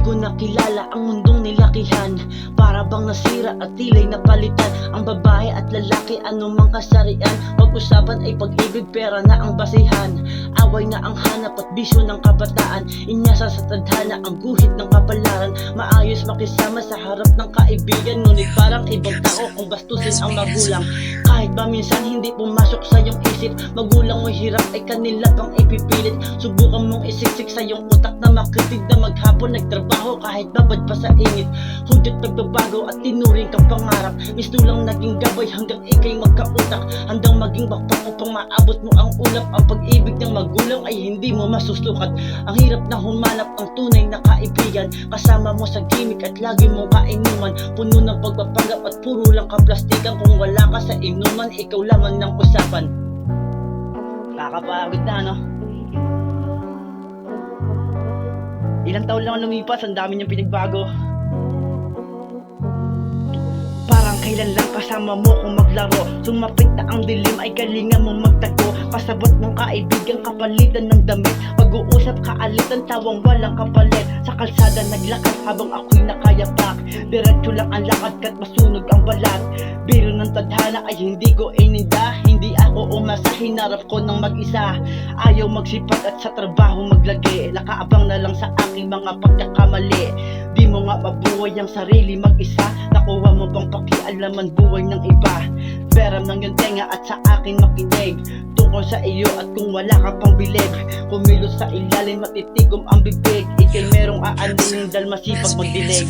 ko nakilala ang mundong nilakihan. Para bang nasira at tila'y napalitan. Ang babae at lalaki anumang kasarian. Pag-usapan ay pag-ibig, pera na ang basihan. Away na ang hanap at bisyo ng kabataan. Inyasa sa tadhana ang guhit ng kapalaran. Maayos makisama sa harap ng kaibigan, ngunit parang ibang tao kung bastusin ang magulang. Kahit ba minsan hindi pumasok sa iyong isip, magulang mo hirap ay kanila pang ipipilit. Subukan mong isiksik sa iyong utak na makitig na maghapon nagtrabaho kahit babad pa sa init. Hudyat nagbabago at tinuring kang pangarap. Misto lang naging gabay hanggang ikay magkautak. Handang maging bakpak upang maabot mo ang ulap. Ang pag-ibig ng magulang ay hindi mo masusukat. Ang hirap na humanap ang tunay na kaibigan. Kasama mo sa gimmick at lagi mong kainuman. Puno ng pagpapanggap at puro lang kaplastikan. Kung wala ka sa inuman, ikaw laman ng usapan. Kakapagod na, no? Ilang taon lang lumipas, ang dami niyang pinagbago. Parang kailan lang kasama mo kung maglaro. Sumapit na ang dilim ay galingan mong magtago. Kasabot mong kaibigan kapalitan ng damit. Pag-uusap kaalitan, tawang walang kapalit. Sa kalsada naglakad habang ako'y nakayapak. Diretso lang ang lakad kat masunog ang balat. Biro ng tadhana ay hindi ko ininda. Hindi ako umasa, hinarap ko ng mag-isa. Ayaw magsipag at sa trabaho maglagi. Nakaabang na lang sa aking mga pagkakamali. Di mo nga mabuhay ang sarili mag-isa. Nakuha mo bang pakialaman buhay ng iba? Peram ng iyong tenga at sa akin makinig tungkol sa iyo at kung wala ka pang bilib. Kumilos sa ilalim matitigom ang bibig. Ika'y merong aanunin dahil masipag magdilig.